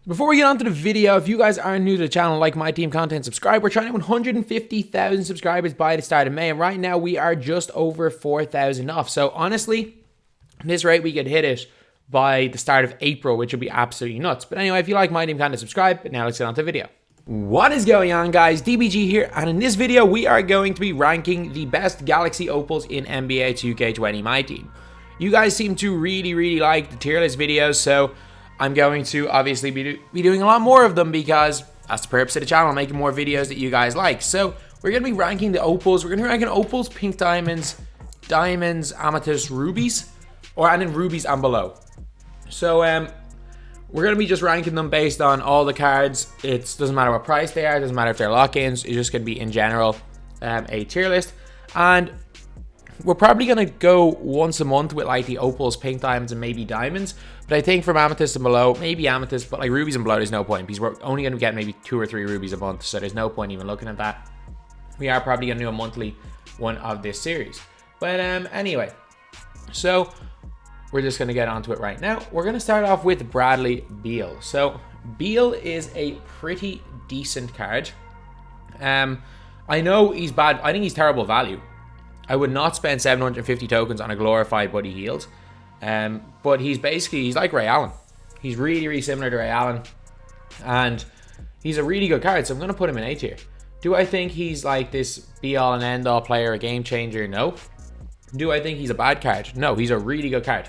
Before we get on to the video, if you guys are new to the channel, like my team content, subscribe. We're trying to 150,000 subscribers by the start of May, and right now we are just over 4,000 off. So honestly, at this rate, we could hit it by the start of April, which would be absolutely nuts. But anyway, if you like my team content, subscribe. But now let's get on to the video. What is going on, guys? DBG here, and in this video, we are going to be ranking the best Galaxy Opals in NBA 2K20 MyTEAM. You guys seem to really like the tier list videos, so I'm going to obviously be doing a lot more of them because that's the purpose of the channel, making more videos that you guys like. So we're going to be ranking the opals. We're going to be ranking opals, pink diamonds, diamonds, amethyst, rubies, and then rubies and below. So we're going to be just ranking them based on all the cards. It doesn't matter what price they are. It doesn't matter if they're lock-ins. It's just going to be in general a tier list. And we're probably going to go once a month with like the opals, pink diamonds, and maybe diamonds. But I think from amethyst and below, maybe amethyst, but like rubies and below, there's no point because we're only going to get maybe 2 or 3 rubies a month. So there's no point even looking at that. We are probably going to do a monthly one of this series. But anyway, so we're just going to get onto it right now. We're going to start off with Bradley Beal. So Beal is a pretty decent card. I know he's bad. I think he's terrible value. I would not spend 750 tokens on a glorified Buddy Hield. But he's like Ray Allen. He's really similar to Ray Allen. And he's a really good card, so I'm going to put him in A tier. Do I think he's like this be-all and end-all player, a game changer? No. Do I think he's a bad card? No, he's a really good card.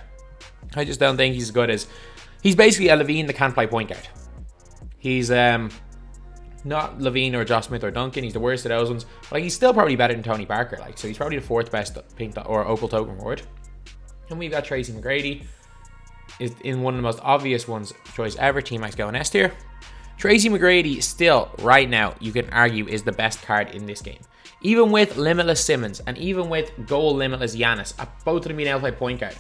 I just don't think he's as good as... He's basically a Levine that can't play point guard. He's not Levine or Josh Smith or Duncan. He's the worst of those ones. But like, he's still probably better than Tony Parker. Like, so he's probably the 4th best pink or opal token reward. And we've got Tracy McGrady. Is in one of the most obvious ones choice ever. Team Max going S tier. Tracy McGrady still, right now, you can argue is the best card in this game. Even with Limitless Simmons and even with Goal Limitless Giannis, both of them being able to play point guard,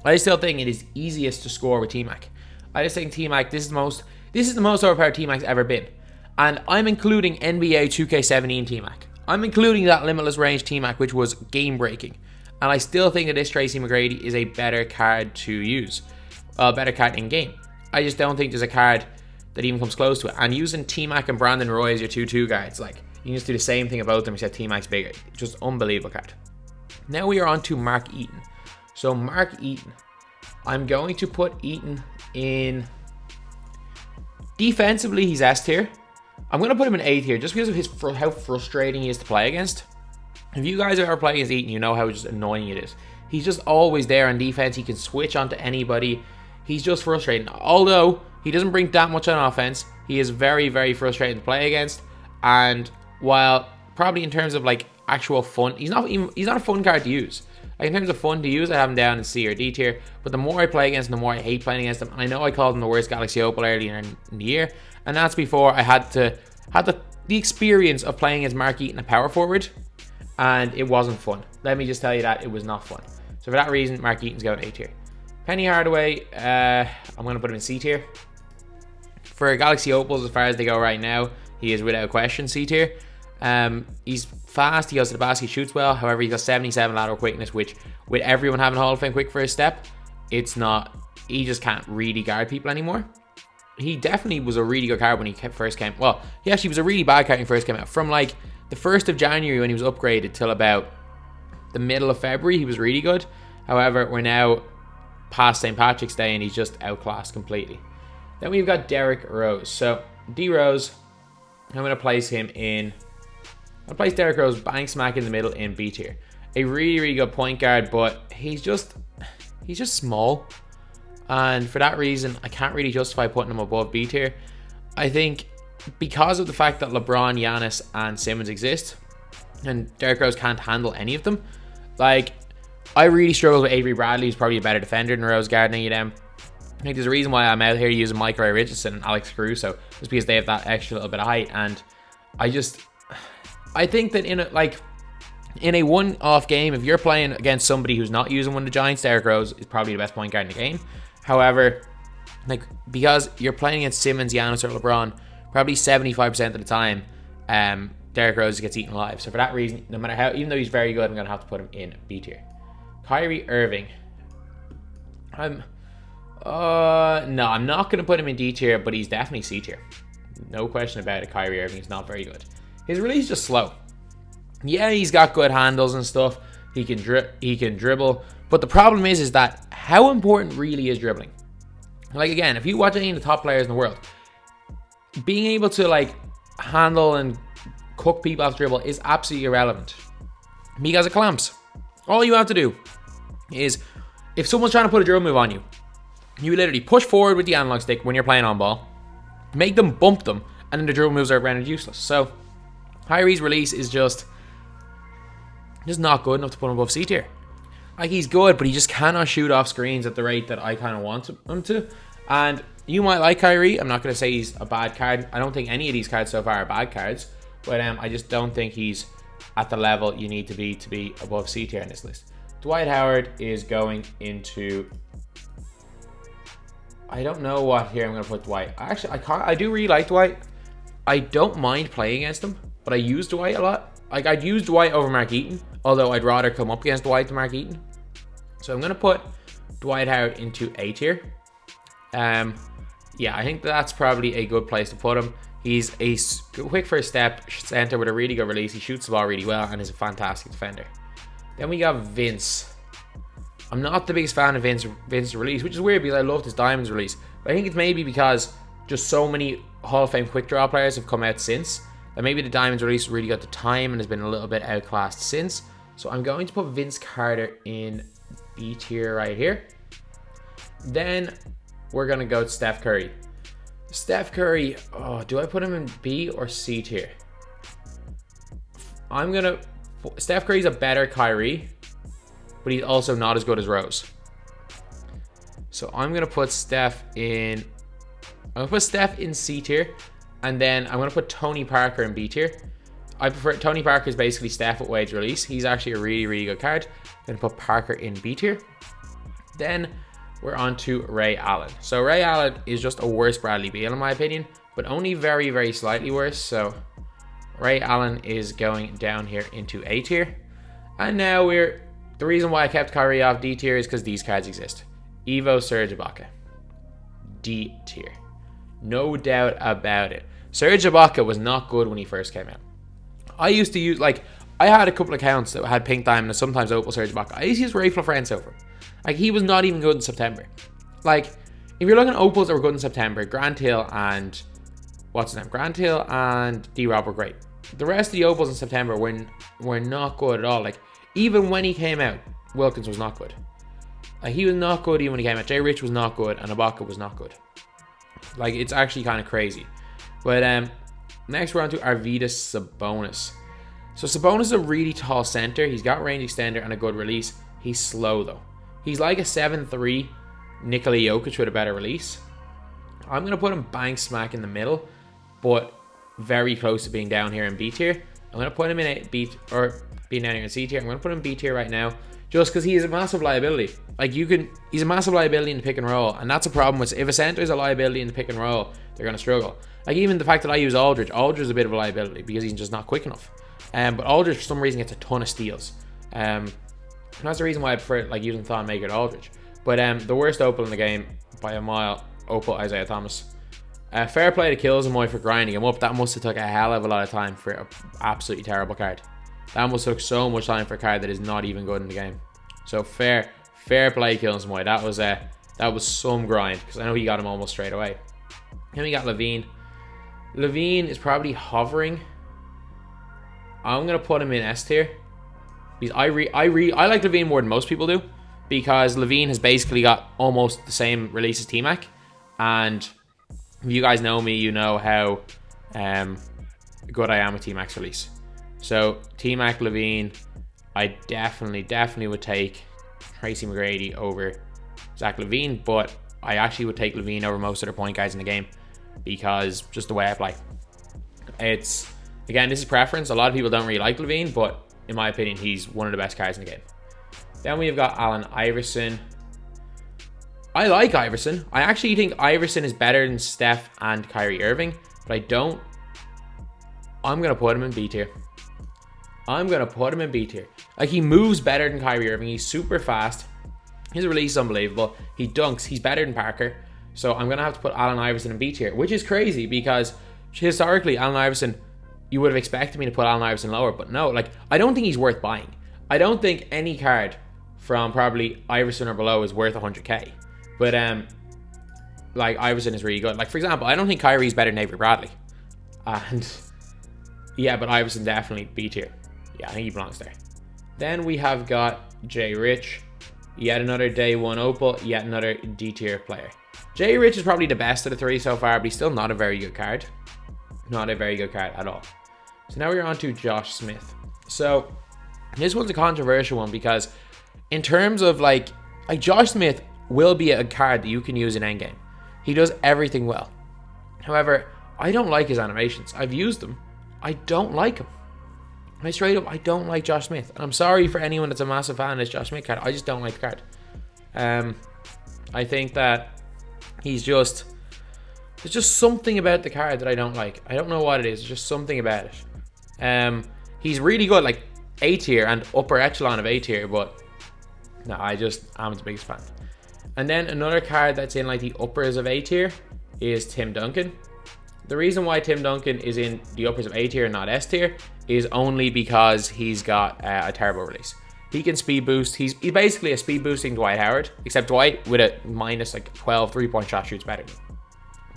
I still think it is easiest to score with T-Mac. I just think T-Mac, this is the most overpowered T-Mac's ever been. And I'm including NBA 2K17 T-Mac. I'm including that Limitless Range T-Mac, which was game-breaking. And I still think that this Tracy McGrady is a better card to use. A better card in-game. I just don't think there's a card that even comes close to it. And using T-Mac and Brandon Roy as your 2-2 guards, like, you can just do the same thing about them except T-Mac's bigger. Just unbelievable card. Now we are on to Mark Eaton. So Mark Eaton. I'm going to put Eaton in... Defensively, he's S tier. I'm going to put him in A tier just because of how frustrating he is to play against. If you guys ever play against Eaton, you know how just annoying it is. He's just always there on defense. He can switch onto anybody. He's just frustrating. Although he doesn't bring that much on offense, he is very frustrating to play against. And while probably in terms of like actual fun, he's not a fun card to use. Like in terms of fun to use, I have him down in C or D tier. But the more I play against him, the more I hate playing against him. And I know I called him the worst Galaxy Opal earlier in the year, and that's before I had the experience of playing as Mark Eaton, a power forward, and it wasn't fun. Let me just tell you that it was not fun. So for that reason, Mark Eaton's going A tier. Penny Hardaway, I'm going to put him in C tier. For Galaxy Opals, as far as they go right now, he is without question C tier. He's fast, he goes to the basket, shoots well. However, he's got 77 lateral quickness, which with everyone having Hall of Fame quick first step, it's not, he just can't really guard people anymore. He definitely was a really good card when he first came. Well, he actually was a really bad card when he first came out. From like the 1st of January when he was upgraded till about the middle of February, he was really good. However, we're now past St. Patrick's Day and he's just outclassed completely. Then we've got Derrick Rose. So D Rose, I'm going to place him in... I'll place Derrick Rose bang smack in the middle in B tier. A really good point guard, but he's just small. And for that reason, I can't really justify putting him above B tier. I think because of the fact that LeBron, Giannis, and Simmons exist, and Derrick Rose can't handle any of them, like, I really struggle with Avery Bradley, who's probably a better defender than Rose guarding any of them. I think there's a reason why I'm out here using Michael Ray Richardson and Alex Caruso, just because they have that extra little bit of height. And I think that in a one-off game, if you're playing against somebody who's not using one of the Giants, Derrick Rose is probably the best point guard in the game. However, like, because you're playing against Simmons, Giannis, or LeBron, probably 75% of the time, Derrick Rose gets eaten alive. So for that reason, no matter how, even though he's very good, I'm going to have to put him in B tier. Kyrie Irving. I'm No, I'm not going to put him in D tier, but he's definitely C tier. No question about it. Kyrie Irving is not very good. His release is just slow. Yeah, he's got good handles and stuff. He can dribble, but the problem is that how important really is dribbling? Like, again, if you watch any of the top players in the world, being able to like handle and cook people off dribble is absolutely irrelevant because it clamps. All you have to do is, if someone's trying to put a dribble move on you, you literally push forward with the analog stick when you're playing on ball, make them bump them, and then the dribble moves are rendered useless. So Kyrie's release is just not good enough to put him above C tier. Like, he's good, but he just cannot shoot off screens at the rate that I kind of want him to. And you might like Kyrie. I'm not going to say he's a bad card. I don't think any of these cards so far are bad cards. But I just don't think he's at the level you need to be above C tier in this list. Dwight Howard is going into... I don't know what here I'm going to put Dwight. Actually, I do really like Dwight. I don't mind playing against him, but I use Dwight a lot. Like, I'd use Dwight over Mark Eaton, although I'd rather come up against Dwight than Mark Eaton. So I'm going to put Dwight Howard into A tier. Yeah, I think that's probably a good place to put him. He's a quick first step center with a really good release. He shoots the ball really well and is a fantastic defender. Then we got Vince. I'm not the biggest fan of Vince's release, which is weird because I loved his Diamonds release. But I think it's maybe because just so many Hall of Fame quick draw players have come out since, that maybe the Diamonds release really got the time and has been a little bit outclassed since. So I'm going to put Vince Carter in B tier right here. Then we're going to go to Steph Curry. Steph Curry, do I put him in B or C tier? Steph Curry's a better Kyrie, but he's also not as good as Rose. So I'm going to put Steph in... I'm going to put Steph in C tier, and then I'm going to put Tony Parker in B tier. I prefer... Tony Parker is basically Steph with Wade's release. He's actually a really, really good card. I'm going to put Parker in B tier. Then we're on to Ray Allen. So Ray Allen is just a worse Bradley Beal in my opinion, but only very, very slightly worse. So Ray Allen is going down here into A tier. And now the reason why I kept Kyrie off D tier is because these cards exist. Evo Serge Ibaka, D tier. No doubt about it. Serge Ibaka was not good when he first came out. I used to use, like, I had a couple of accounts that had Pink Diamond and sometimes Opal Serge Ibaka. I used to use Rafe LaFrance over him. Like, he was not even good in September. Like, if you're looking at Opals that were good in September, Grant Hill and... what's his name? Grant Hill and D-Rob were great. The rest of the Opals in September were not good at all. Like, even when he came out, Wilkins was not good. Like, he was not good even when he came out. Jay Rich was not good and Ibaka was not good. Like, it's actually kind of crazy. But next we're on to Arvydas Sabonis. So Sabonis is a really tall center. He's got range extender and a good release. He's slow though. He's like a 7'3" Nikola Jokic with a better release. I'm going to put him bang smack in the middle, but very close to being down here in B tier. I'm going to put him in being down here in C tier. I'm going to put him in B tier right now, just because he is a massive liability. Like, he's a massive liability in the pick and roll, and that's a problem with, if a center is a liability in the pick and roll, they're going to struggle. Like, even the fact that I use Aldridge is a bit of a liability because he's just not quick enough. But Aldridge for some reason gets a ton of steals. And that's the reason why I prefer like using Thon Maker to Aldridge. But the worst Opal in the game by a mile, Opal Isaiah Thomas. Fair play to Killsamoy for grinding him up. That must have took a hell of a lot of time for an absolutely terrible card. That must have took so much time for a card that is not even good in the game. So fair play Killsamoy. That was some grind, because I know he got him almost straight away. Then we got Levine. Levine is probably hovering. I'm gonna put him in S tier. Because I like Levine more than most people do, because Levine has basically got almost the same release as T-Mac, and if you guys know me, you know how good I am with T-Mac's release. So T-Mac, Levine, I definitely would take Tracy McGrady over Zach Levine, but I actually would take Levine over most other point guys in the game, because just the way I play. It's, again, this is preference. A lot of people don't really like Levine, but in my opinion, he's one of the best cards in the game. Then we've got Allen Iverson. I like Iverson. I actually think Iverson is better than Steph and Kyrie Irving, but I don't. I'm going to put him in B tier. Like, he moves better than Kyrie Irving. He's super fast. His release is unbelievable. He dunks. He's better than Parker. So I'm going to have to put Allen Iverson in B tier, which is crazy because historically, Allen Iverson, you would have expected me to put Allen Iverson lower, but no, like, I don't think he's worth buying. I don't think any card from probably Iverson or below is worth 100k. But, like, Iverson is really good. Like, for example, I don't think Kyrie's better than Avery Bradley. And, yeah, but Iverson definitely B tier. Yeah, I think he belongs there. Then we have got Jay Rich. Yet another day one opal. Yet another D tier player. Jay Rich is probably the best of the three so far, but he's still not a very good card. Not a very good card at all. So now we're on to Josh Smith. So this one's a controversial one because in terms of like Josh Smith will be a card that you can use in endgame. He does everything well. However, I don't like his animations. I've used them. I don't like him. I straight up, I don't like Josh Smith. And I'm sorry for anyone that's a massive fan of this Josh Smith card. I just don't like the card. I think that there's just something about the card that I don't like. I don't know what it is. There's just something about it. He's really good, like A tier and upper echelon of A tier, but no, I'm the biggest fan. And then another card that's in like the uppers of A tier is Tim Duncan. The reason why Tim Duncan is in the uppers of A tier and not S tier is only because he's got a terrible release. He can speed boost. He's basically a speed boosting Dwight Howard, except Dwight with a minus like 12 3-point shot shoots better.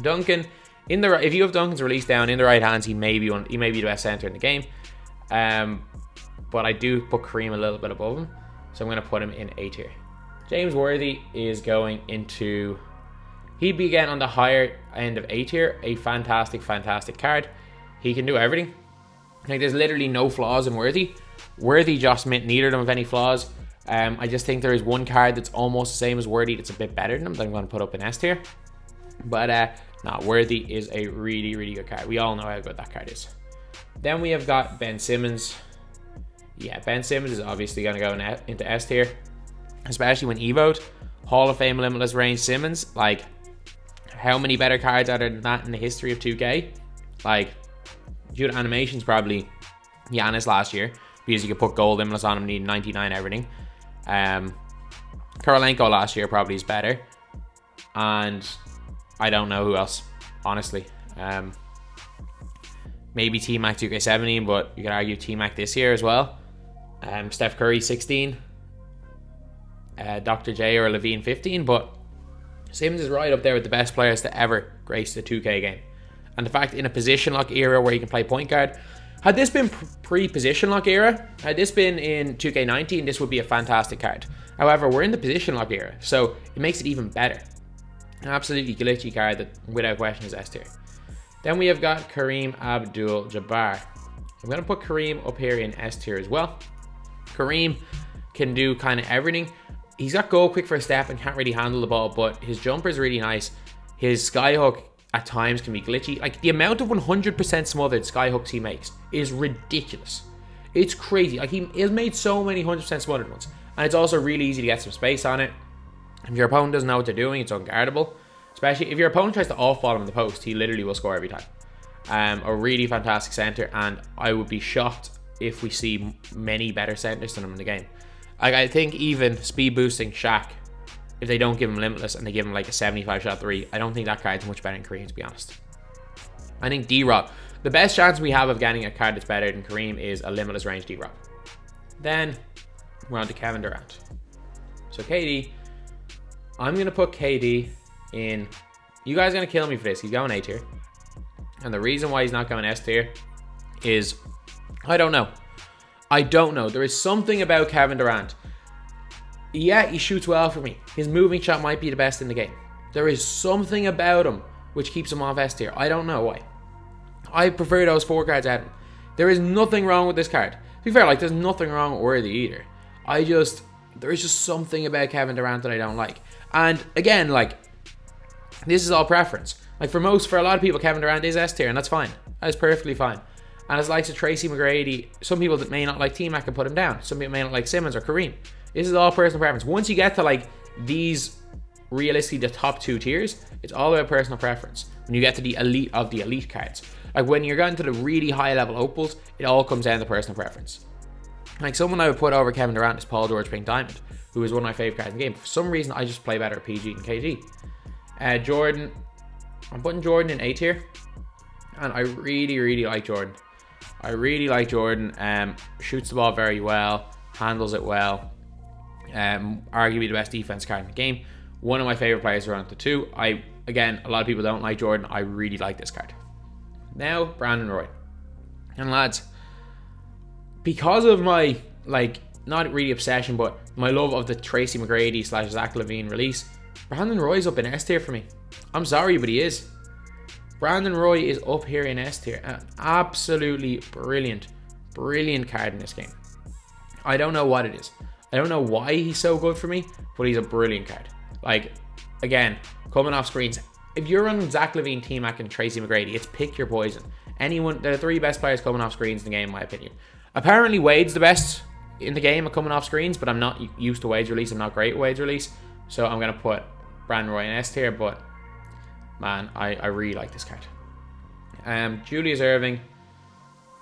Duncan, if you have Duncan's release down in the right hands, he may be the best center in the game. But I do put Kareem a little bit above him, so I'm going to put him in A tier. James Worthy is going into... He'd be again on the higher end of A tier. A fantastic, fantastic card. He can do everything. Like, there's literally no flaws in Worthy. Worthy, Josh Smith, neither of them have any flaws. I just think there is one card that's almost the same as Worthy that's a bit better than him that I'm going to put up in S tier. But Worthy is a really, really good card. We all know how good that card is. Then we have got Ben Simmons. Yeah, Ben Simmons is obviously going to go into S tier, especially when Evo'd. Hall of Fame Limitless Range Simmons. Like, how many better cards are there than that in the history of 2K? Like, due to animations, probably Giannis last year, because you could put gold limitless on him, need 99 everything. Korolenko last year probably is better. And I don't know who else, honestly. Maybe T-Mac 2K17, but you could argue T-Mac this year as well. Steph Curry 16. Dr. J or Levine 15, but Simmons is right up there with the best players to ever grace the 2K game. And the fact in a position lock era where you can play point guard, had this been pre-position lock era, had this been in 2K19, this would be a fantastic card. However, we're in the position lock era, so it makes it even better. An absolutely glitchy card that without question is S tier. Then we have got Kareem Abdul-Jabbar. I'm going to put Kareem up here in S tier as well. Kareem can do kind of everything. He's got goal quick for a step and can't really handle the ball, but his jumper is really nice. His skyhook at times can be glitchy. Like, the amount of 100% smothered skyhooks he makes is ridiculous. It's crazy. Like, he has made so many 100% smothered ones. And it's also really easy to get some space on it. If your opponent doesn't know what they're doing, it's unguardable. Especially if your opponent tries to off-ball him in the post, he literally will score every time. A really fantastic center, and I would be shocked if we see many better centers than him in the game. Like, I think even speed boosting Shaq, if they don't give him limitless and they give him like a 75 shot 3, I don't think that card's much better than Kareem, to be honest. I think D-Rob, the best chance we have of getting a card that's better than Kareem is a limitless range D-Rob. Then we're on to Kevin Durant. So KD, I'm going to put KD in... You guys are going to kill me for this. He's going A tier. And the reason why he's not going S tier is... I don't know. There is something about Kevin Durant. Yeah, he shoots well for me. His moving shot might be the best in the game. There is something about him which keeps him off S tier. I don't know why. I prefer those 4 cards out of him. There is nothing wrong with this card. To be fair, like, there's nothing wrong with Worthy either. There is just something about Kevin Durant that I don't like. And again, like, this is all preference. Like, for a lot of people, Kevin Durant is S tier, and that's fine. That is perfectly fine. And as likes of Tracy McGrady, some people that may not like T-Mac can put him down. Some people may not like Simmons or Kareem. This is all personal preference. Once you get to like these, realistically the top 2 tiers, it's all about personal preference. When you get to the elite of the elite cards, like when you're going to the really high level opals, it all comes down to personal preference. Like, someone I would put over Kevin Durant is Paul George Pink Diamond, who is one of my favorite cards in the game. For some reason, I just play better at PG than KG. Jordan, I'm putting Jordan in A tier, and I really like Jordan. I really like Jordan. Shoots the ball very well, handles it well. Arguably the best defense card in the game. One of my favorite players around the two. Again, a lot of people don't like Jordan. I really like this card. Now, Brandon Roy. And lads, because of my, like, not really obsession, but my love of the Tracy McGrady / Zach LaVine release, Brandon Roy's up in S tier for me. I'm sorry, but he is. Brandon Roy is up here in S tier. An absolutely brilliant card in this game. I don't know what it is. I don't know why he's so good for me, but he's a brilliant card. Like, again, coming off screens. If you're running Zach LaVine, T-Mac, and Tracy McGrady, it's pick your poison. They're the three best players coming off screens in the game, in my opinion. Apparently, Wade's the best in the game at coming off screens, but I'm not used to Wade's release. I'm not great at Wade's release. So I'm going to put Brandon Roy in S tier, but man, I really like this card. Julius Erving,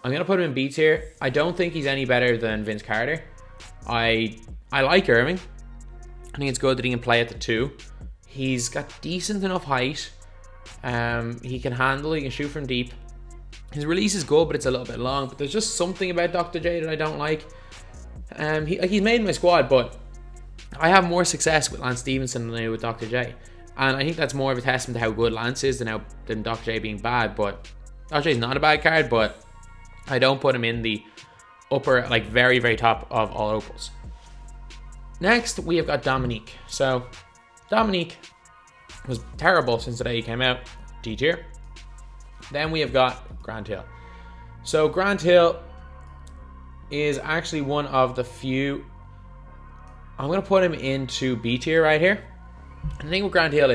I'm going to put him in B tier. I don't think he's any better than Vince Carter. I like Irving. I think it's good that he can play at the 2. He's got decent enough height. He can handle, he can shoot from deep. His release is good, but it's a little bit long. But there's just something about Dr. J that I don't like. He's made my squad, but I have more success with Lance Stevenson than I do with Dr. J. And I think that's more of a testament to how good Lance is than Dr. J being bad. But Dr. J is not a bad card, but I don't put him in the upper, like, very top of all opals. Next, we have got Dominique. So, Dominique was terrible since the day he came out. D tier. Then we have got Grant Hill. So, Grant Hill is actually one of the few. I'm going to put him into B tier right here. And the thing with Grant Hill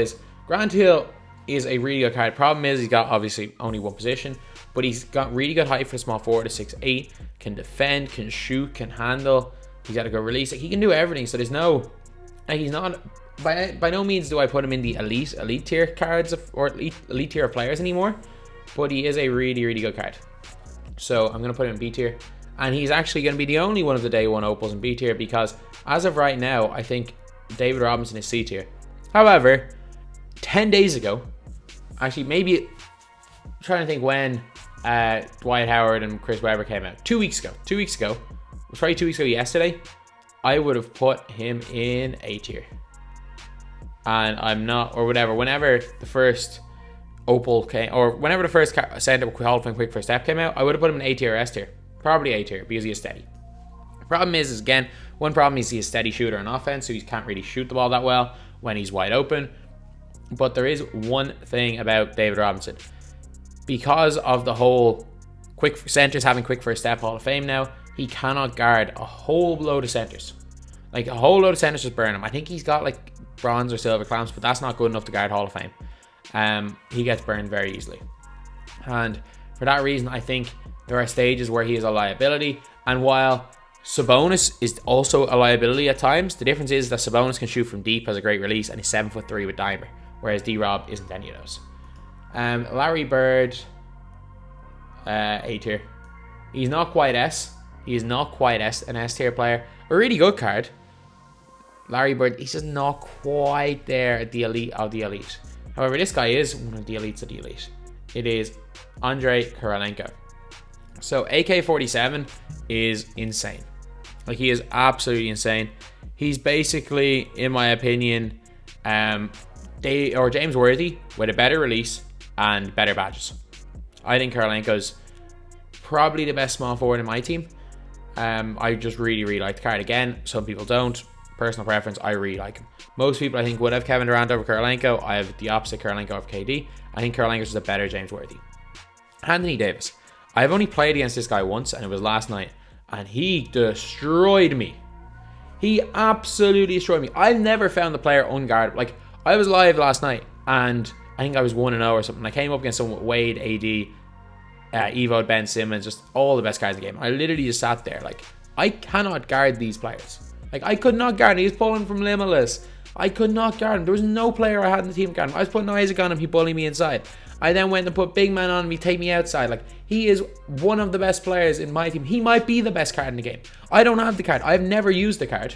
is a really good card. Problem is, he's got obviously only one position, but he's got really good height for small forward, 6'8", can defend, can shoot, can handle. He's got a good release. Like, he can do everything. So there's no, like, he's not, by no means do I put him in the elite tier cards or elite tier players anymore. But he is a really good card. So I'm going to put him in B tier. And he's actually going to be the only one of the day one opals in B tier, because as of right now, I think David Robinson is C tier. However, 10 days ago, actually maybe, I'm trying to think when Dwight Howard and Chris Webber came out. 2 weeks ago. It was probably 2 weeks ago yesterday. I would have put him in A tier. And I'm not, or whatever, whenever the first opal came, or whenever the first center Hall of Fame quick first step came out, I would have put him in A tier or S tier. Probably A tier, because he is steady. Problem is again, one problem is he's a steady shooter on offense, so he can't really shoot the ball that well when he's wide open. But there is one thing about David Robinson. Because of the whole quick centers having quick first step Hall of Fame now, he cannot guard a whole load of centers. Like, a whole load of centers just burn him. I think he's got like bronze or silver clamps, but that's not good enough to guard Hall of Fame. He gets burned very easily. And for that reason, I think there are stages where he is a liability. And while Sabonis is also a liability at times, the difference is that Sabonis can shoot from deep, has a great release, and he's 7'3" with dimer, whereas D-Rob isn't any of those. Larry Bird, A tier. He's not quite S. He is not quite an S tier player. A really good card. Larry Bird, he's just not quite there at the elite of the elite. However, this guy is one of the elites of the elite. It is Andrei Kirilenko. So AK-47 is insane. Like, he is absolutely insane. He's basically, in my opinion, James Worthy with a better release and better badges. I think Kirilenko's probably the best small forward in my team. I just really like the card. Again, some people don't. Personal preference, I really like him. Most people, I think, would have Kevin Durant over Kirilenko. I have the opposite, Kirilenko over KD. I think Kirilenko's is a better James Worthy. Anthony Davis. I've only played against this guy once, and it was last night. And he destroyed me. He absolutely destroyed me. I've never found the player unguardable. Like, I was live last night, and I think I was 1-0 or something. I came up against someone with Wade, AD, Evo, Ben Simmons, just all the best guys in the game. I literally just sat there. Like, I cannot guard these players. Like, I could not guard him. He was pulling from Limitless. I could not guard him. There was no player I had in the team guard him. I was putting Isaac on him. He bullied me inside. I then went and put big man on me, take me outside. Like, he is one of the best players in my team. He might be the best card in the game. I don't have the card. I've never used the card.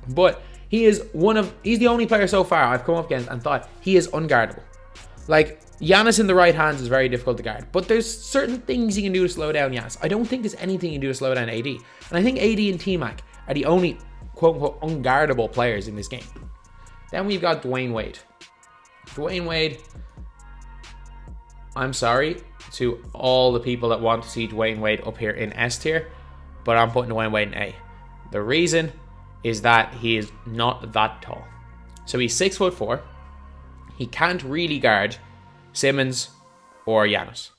But he's the only player so far I've come up against and thought he is unguardable. Like, Giannis in the right hands is very difficult to guard, but there's certain things you can do to slow down Giannis. I don't think there's anything you can do to slow down AD. And I think AD and T-Mac are the only quote-unquote unguardable players in this game. Then we've got Dwayne Wade. Dwayne Wade, I'm sorry to all the people that want to see Dwayne Wade up here in S tier, but I'm putting Dwayne Wade in A. The reason is that he is not that tall. So he's 6'4". He can't really guard Simmons or Giannis.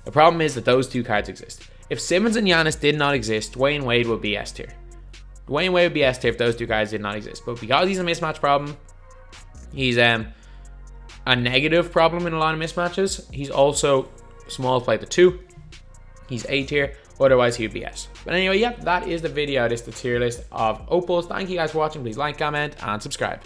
The problem is that those two cards exist. If Simmons and Giannis did not exist, Dwayne Wade would be S tier. Dwayne Wade would be S tier if those two guys did not exist. But because he's a mismatch problem, he's a negative problem in a lot of mismatches. He's also small play the 2. He's A tier. Otherwise, he would be S. But anyway, yeah, that is the video. This is the tier list of opals. Thank you guys for watching. Please like, comment, and subscribe.